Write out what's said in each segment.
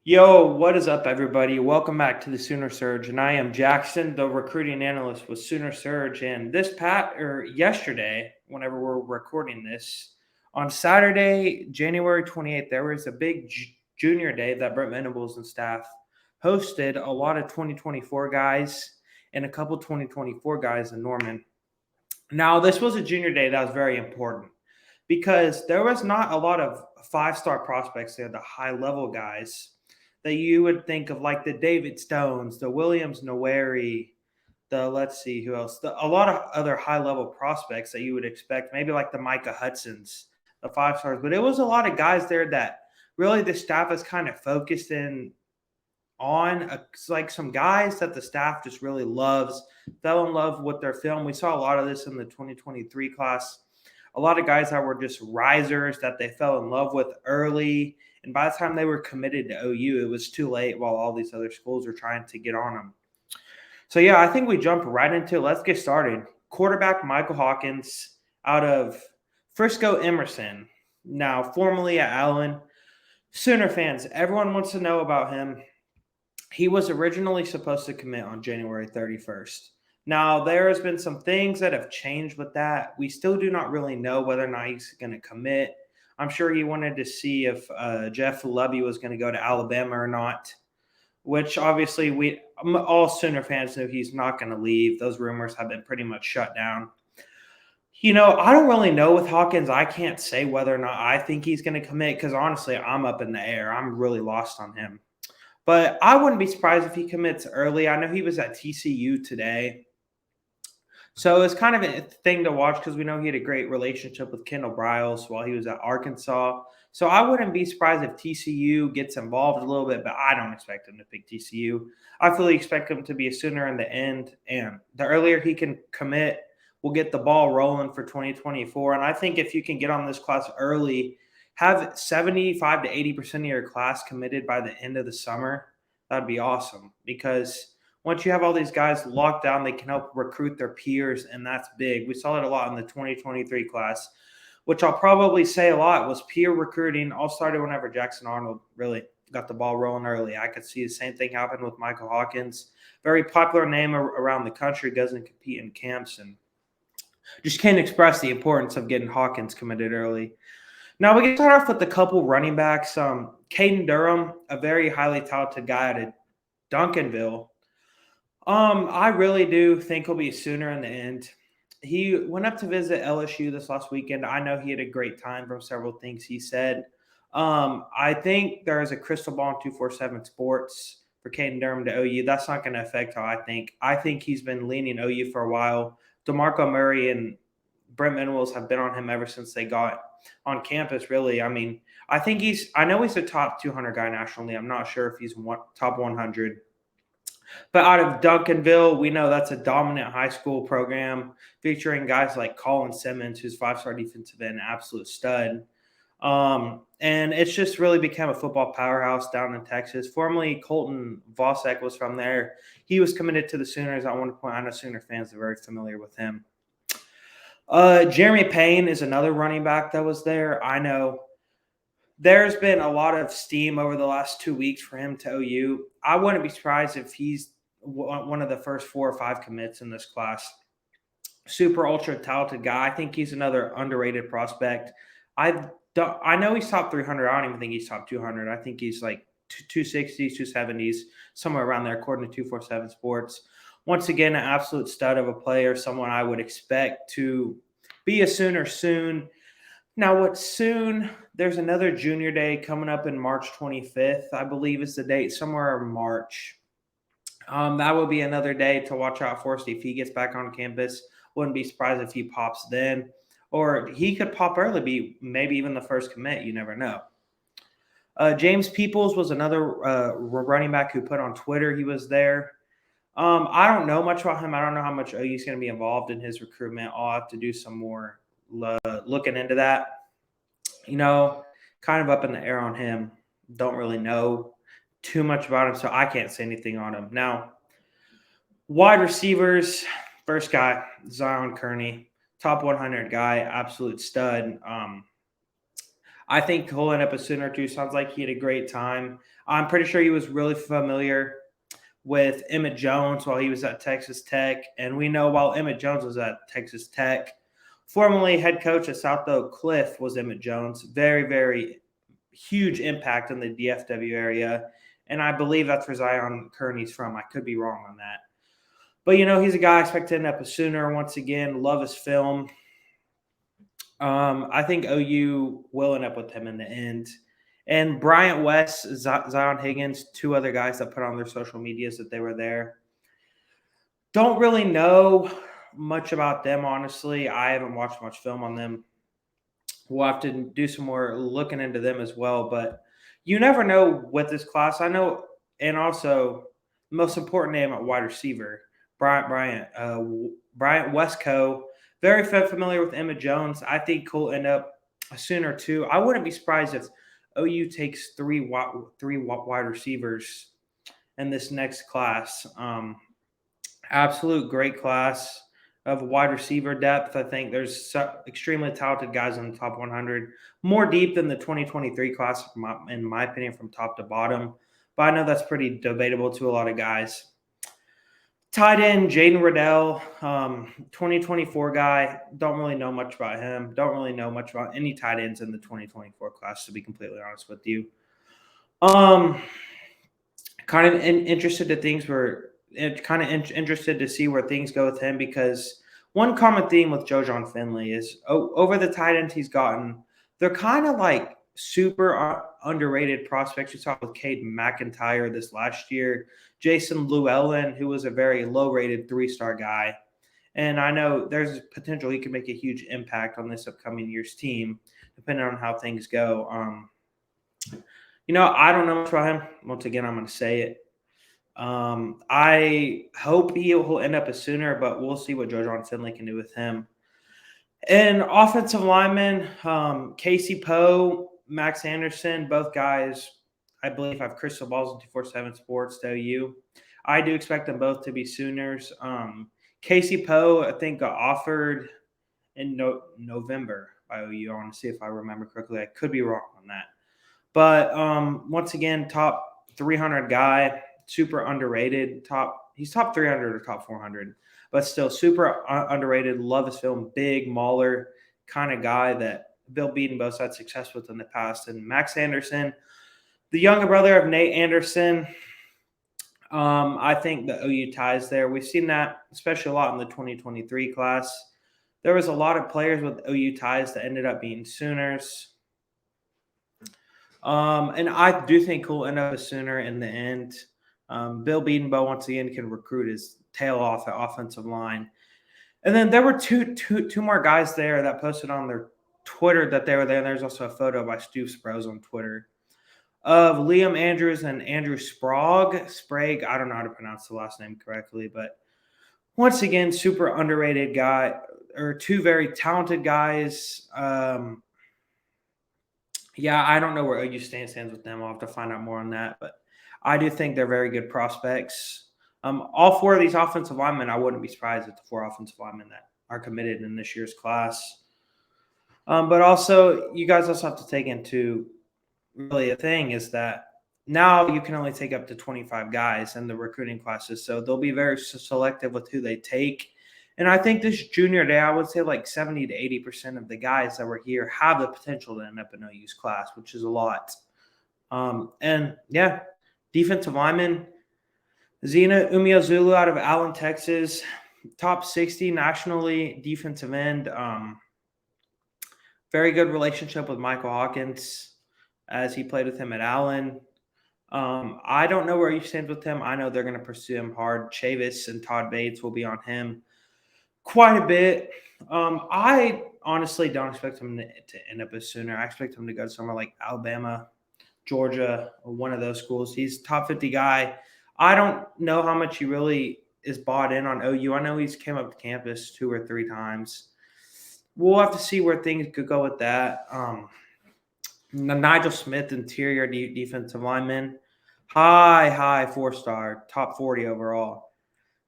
Yo, what is up, everybody? Welcome back to the Sooner Surge, and I am Jackson, the recruiting analyst with Sooner Surge. And yesterday, whenever we're recording this, on Saturday, January 28th, there was a big junior day that Brent Venables and staff hosted. A lot of 2024 guys and a couple 2024 guys in Norman. Now, this was a junior day that was very important because there was not a lot of five-star prospects there, the high-level guys that you would think of, like the David Stones, the Williams Noweri, let's see who else, a lot of other high-level prospects that you would expect, maybe like the Micah Hudsons, the five stars. But it was a lot of guys there that really the staff is kind of focused in on, like some guys that the staff just really loves, fell in love with their film. We saw a lot of this in the 2023 class. A lot of guys that were just risers that they fell in love with early. And by the time they were committed to OU, it was too late while all these other schools were trying to get on them. So, yeah, I think we jump right into it. Let's get started. Quarterback Michael Hawkins out of Frisco Emerson, now formerly at Allen. Sooner fans, everyone wants to know about him. He was originally supposed to commit on January 31st. Now, there has been some things that have changed with that. We still do not really know whether or not he's going to commit. I'm sure he wanted to see if Jeff Lovey was going to go to Alabama or not, which obviously all Sooner fans know he's not going to leave. Those rumors have been pretty much shut down. I don't really know with Hawkins. I can't say whether or not I think he's going to commit because, honestly, I'm up in the air. I'm really lost on him. But I wouldn't be surprised if he commits early. I know he was at TCU today. So it's kind of a thing to watch because we know he had a great relationship with Kendall Briles while he was at Arkansas. So I wouldn't be surprised if TCU gets involved a little bit, but I don't expect him to pick TCU. I fully expect him to be a Sooner in the end. And the earlier he can commit, we'll get the ball rolling for 2024. And I think if you can get on this class early, have 75 to 80% of your class committed by the end of the summer, that'd be awesome because once you have all these guys locked down, they can help recruit their peers, and that's big. We saw it a lot in the 2023 class, which I'll probably say a lot was peer recruiting. All started whenever Jackson Arnold really got the ball rolling early. I could see the same thing happen with Michael Hawkins. Very popular name around the country, doesn't compete in camps, and just can't express the importance of getting Hawkins committed early. Now we can start off with a couple running backs. Caden Durham, a very highly talented guy out of Duncanville. I really do think he'll be a Sooner in the end. He went up to visit LSU this last weekend. I know he had a great time from several things he said. I think there is a crystal ball in 247 Sports for Caden Durham to OU. That's not going to affect how I think. I think he's been leaning OU for a while. DeMarco Murray and Brent Venables have been on him ever since they got on campus, really. I mean, I know he's a top 200 guy nationally. I'm not sure if he's top 100. But out of Duncanville, we know that's a dominant high school program featuring guys like Colin Simmons, who's five-star defensive end, absolute stud. And it's just really become a football powerhouse down in Texas. Formerly, Colton Vosek was from there. He was committed to the Sooners. I want to point out, I know Sooner fans are very familiar with him. Jeremy Payne is another running back that was there. I know there's been a lot of steam over the last 2 weeks for him to OU. I wouldn't be surprised if he's one of the first 4 or 5 commits in this class. Super ultra talented guy. I think he's another underrated prospect. I know he's top 300. I don't even think he's top 200. I think he's like 260s, 270s, somewhere around there, according to 247 Sports. Once again, an absolute stud of a player, someone I would expect to be a Sooner soon. Now, what's soon? There's another junior day coming up in March 25th, I believe is the date, somewhere in March. That will be another day to watch out for. See if he gets back on campus. Wouldn't be surprised if he pops then. Or he could pop early, be maybe even the first commit. You never know. James Peoples was another running back who put on Twitter he was there. I don't know much about him. I don't know how much OU is going to be involved in his recruitment. I'll have to do some more looking into that. Kind of up in the air on him. Don't really know too much about him, so I can't say anything on him. Now, wide receivers, first guy, Zion Kearney, top 100 guy, absolute stud. I think he'll end up a Sooner too. Sounds like he had a great time. I'm pretty sure he was really familiar with Emmett Jones while he was at Texas Tech. And we know while Emmett Jones was at Texas Tech, formerly head coach at South Oak Cliff was Emmett Jones. Very, very huge impact in the DFW area. And I believe that's where Zion Kearney's from. I could be wrong on that. But, he's a guy I expect to end up a Sooner once again. Love his film. I think OU will end up with him in the end. And Bryant West, Zion Higgins, two other guys that put on their social medias that they were there. Don't really know much about them, honestly. I haven't watched much film on them. We'll have to do some more looking into them as well. But you never know with this class. I know, and also the most important name at wide receiver, Bryant Westco. Very familiar with Emmett Jones. I think he'll end up a Sooner too. I wouldn't be surprised if OU takes three wide receivers in this next class. Absolute great class of wide receiver depth. I think there's extremely talented guys in the top 100, more deep than the 2023 class, in my opinion, from top to bottom. But I know that's pretty debatable to a lot of guys. Tight end, Jaden Riddell, 2024 guy. Don't really know much about him. Don't really know much about any tight ends in the 2024 class, to be completely honest with you. Kind of interested to see where things go with him, because one common theme with Jojon Finley is over the tight ends he's gotten, they're kind of like super underrated prospects. We saw with Cade McIntyre this last year, Jason Llewellyn, who was a very low-rated 3-star guy. And I know there's potential he could make a huge impact on this upcoming year's team, depending on how things go. I don't know much about him. Once again, I'm going to say it. I hope he'll end up a Sooner, but we'll see what Jojon Finley can do with him. And offensive linemen, Casey Poe, Max Anderson, both guys, I believe, have crystal balls in 247 Sports to OU. I do expect them both to be Sooners. Casey Poe, I think, got offered in November by OU. I want to see if I remember correctly. I could be wrong on that. But once again, top 300 guy, super underrated. He's top 300 or top 400, but still super underrated. Love his film. Big Mauler kind of guy that Bill Bedenbaugh's had success with in the past. And Max Anderson, the younger brother of Nate Anderson. I think the OU ties there. We've seen that especially a lot in the 2023 class. There was a lot of players with OU ties that ended up being Sooners. And I do think he'll end up a Sooner in the end. Bill Bedenbaugh, once again, can recruit his tail off at offensive line. And then there were two more guys there that posted on their Twitter that they were there. And there's also a photo by Stu Sprouse on Twitter of Liam Andrews and Andrew Sprague. I don't know how to pronounce the last name correctly, but once again, super underrated guy, or two very talented guys. I don't know where OU stands with them. I'll have to find out more on that, but I do think they're very good prospects. All four of these offensive linemen, I wouldn't be surprised if the 4 offensive linemen that are committed in this year's class. But also, you guys also have to take into really a thing is that now you can only take up to 25 guys in the recruiting classes. So they'll be very selective with who they take. And I think this junior day, I would say like 70 to 80% of the guys that were here have the potential to end up in OU's class, which is a lot. Defensive lineman, Zena Umeozulu out of Allen, Texas, top 60 nationally defensive end. Very good relationship with Michael Hawkins as he played with him at Allen. I don't know where he stands with him. I know they're going to pursue him hard. Chavis and Todd Bates will be on him quite a bit. I honestly don't expect him to end up as Sooner. I expect him to go somewhere like Alabama, Georgia, or one of those schools. He's a top 50 guy. I don't know how much he really is bought in on OU. I know he's came up to campus 2 or 3 times. We'll have to see where things could go with that. Nigel Smith, interior defensive lineman, high 4-star, top 40 overall.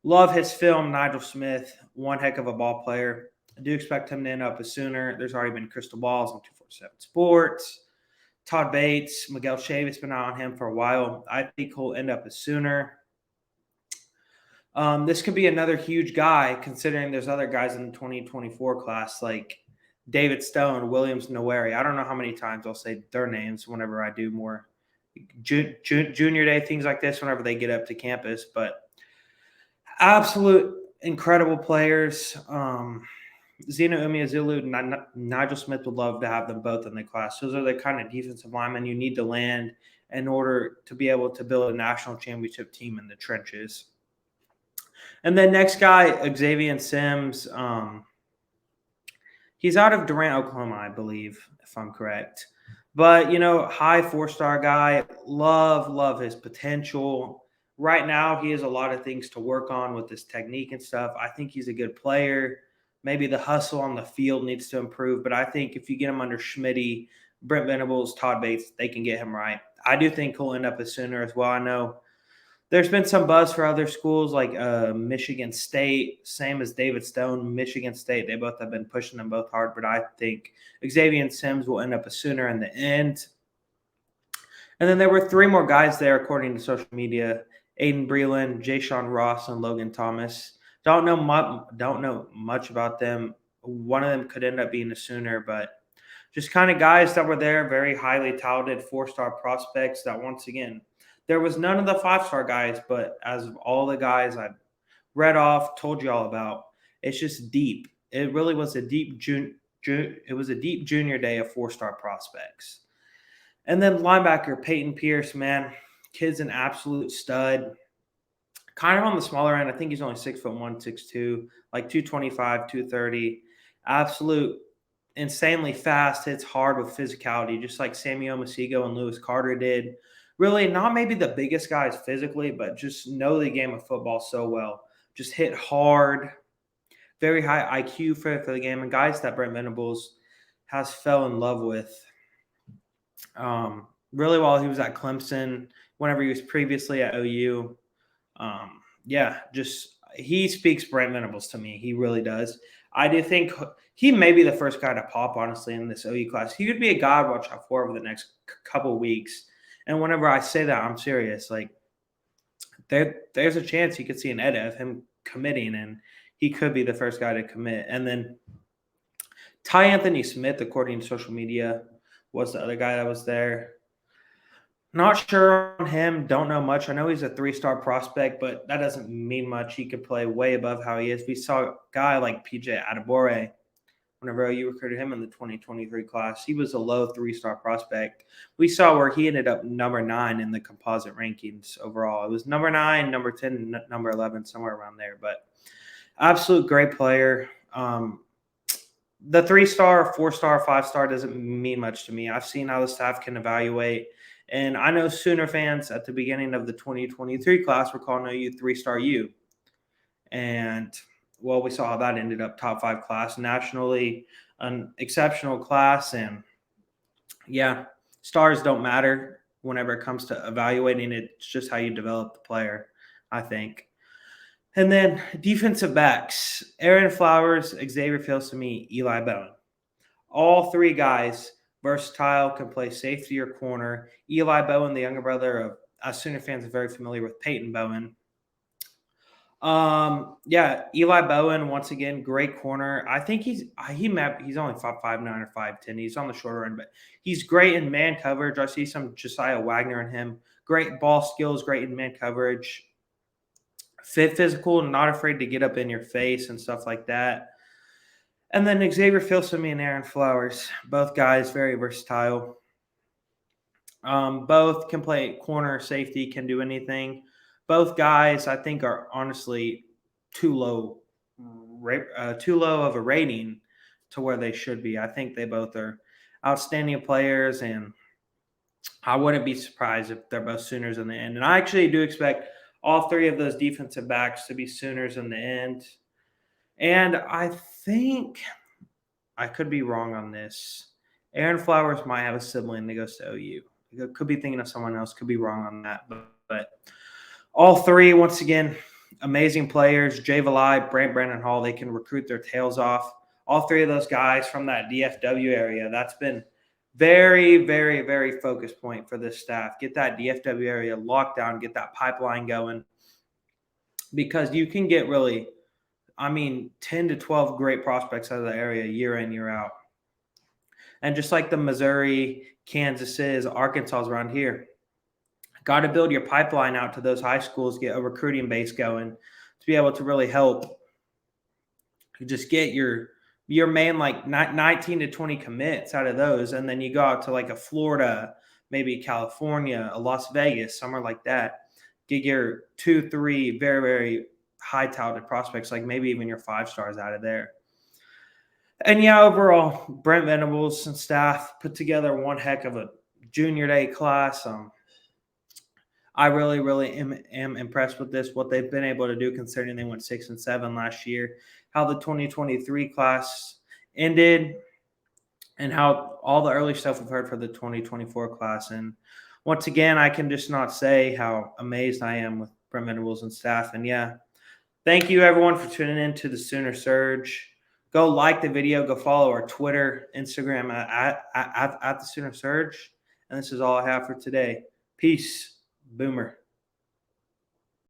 Love his film, Nigel Smith, one heck of a ball player. I do expect him to end up a Sooner. There's already been crystal balls on 247 Sports. Todd Bates, Miguel Chavis been out on him for a while. I think he'll end up a Sooner. This could be another huge guy, considering there's other guys in the 2024 class like David Stone, Williams Noweri. I don't know how many times I'll say their names whenever I do more junior day things like this, whenever they get up to campus. But absolute incredible players. Zeno Umeozulu and Nigel Smith would love to have them both in the class. Those are the kind of defensive linemen you need to land in order to be able to build a national championship team in the trenches. And then next guy, Xavier Sims. He's out of Durant, Oklahoma, I believe, if I'm correct. But, high 4-star guy. Love his potential. Right now, he has a lot of things to work on with his technique and stuff. I think he's a good player. Maybe the hustle on the field needs to improve. But I think if you get him under Schmitty, Brent Venables, Todd Bates, they can get him right. I do think he'll end up a Sooner as well. I know there's been some buzz for other schools like Michigan State, same as David Stone, Michigan State. They both have been pushing them both hard, but I think Xavier Sims will end up a Sooner in the end. And then there were 3 more guys there, according to social media: Aiden Breland, Jayshon Ross, and Logan Thomas. Don't know much about them. One of them could end up being a Sooner, but just kind of guys that were there, very highly touted 4-star prospects that, once again, there was none of the 5-star guys, but as of all the guys I've read off, told you all about, it's just deep. It really was a deep junior day of 4-star prospects. And then linebacker Peyton Pierce, man, kid's an absolute stud. Kind of on the smaller end. I think he's only 6'1", 6'2", like 225, 230. Absolute insanely fast, hits hard with physicality, just like Samuel Masigo and Lewis Carter did. Really not maybe the biggest guys physically, but just know the game of football so well. Just hit hard, very high IQ for the game, and guys that Brent Venables has fell in love with. Really while he was at Clemson, whenever he was previously at OU. He speaks Brent Venables to me. He really does. I do think he may be the first guy to pop, honestly, in this OU class. He could be a guy to watch out for over the next couple weeks. And whenever I say that, I'm serious. Like, there's a chance you could see an edit of him committing, and he could be the first guy to commit. And then Ty Anthony Smith, according to social media, was the other guy that was there. Not sure on him. Don't know much. I know he's a 3-star prospect, but that doesn't mean much. He could play way above how he is. We saw a guy like PJ Adebore whenever you recruited him in the 2023 class. He was a low 3-star prospect. We saw where he ended up number 9 in the composite rankings overall. It was number 9, number 10, number 11, somewhere around there. But absolute great player. The 3-star, 4-star, 5-star doesn't mean much to me. I've seen how the staff can evaluate. And I know Sooner fans at the beginning of the 2023 class were calling OU 3-star U. And, well, we saw how that ended up, top 5 class nationally, an exceptional class. And, yeah, stars don't matter whenever it comes to evaluating it. It's just how you develop the player, I think. And then defensive backs, Aaron Flowers, Xavier Filsaime, Eli Bowen. All 3 guys – versatile, can play safety or corner. Eli Bowen, the younger brother of us Sooner fans, are very familiar with Peyton Bowen. Eli Bowen, once again, great corner. I think he's only 5'9" or 5'10". He's on the shorter end, but he's great in man coverage. I see some Josiah Wagner in him. Great ball skills, great in man coverage. Fit physical, not afraid to get up in your face and stuff like that. And then Xavier Filsaime and Aaron Flowers, both guys very versatile. Both can play corner, safety, can do anything. Both guys, I think, are honestly too low of a rating to where they should be. I think they both are outstanding players, and I wouldn't be surprised if they're both Sooners in the end. And I actually do expect all 3 of those defensive backs to be Sooners in the end. And I think I could be wrong on this. Aaron Flowers might have a sibling that goes to OU. Could be thinking of someone else. Could be wrong on that. But all 3, once again, amazing players. Jay Valai, Brandon Hall, they can recruit their tails off. All 3 of those guys from that DFW area, that's been Very, very, very focus point for this staff. Get that DFW area locked down, get that pipeline going, because you can get really, 10 to 12 great prospects out of the area year in, year out. And just like the Missouri, Kansas, Arkansas around here, got to build your pipeline out to those high schools, get a recruiting base going to be able to really help just get your main like 19 to 20 commits out of those. And then you go out to like a Florida, maybe California, a Las Vegas, somewhere like that. Get your 2-3 very, very high talented prospects, like maybe even your 5 stars out of there. And yeah, overall, Brent Venables and staff put together one heck of a junior day class. I really, really am impressed with this, what they've been able to do, considering they went 6-7 last year, how the 2023 class ended, and how all the early stuff we've heard for the 2024 class. And once again, I can just not say how amazed I am with Brent Venables and staff. And yeah, thank you everyone for tuning in to the Sooner Surge. Go like the video, go follow our Twitter, Instagram at the Sooner Surge. And this is all I have for today. Peace. Boomer.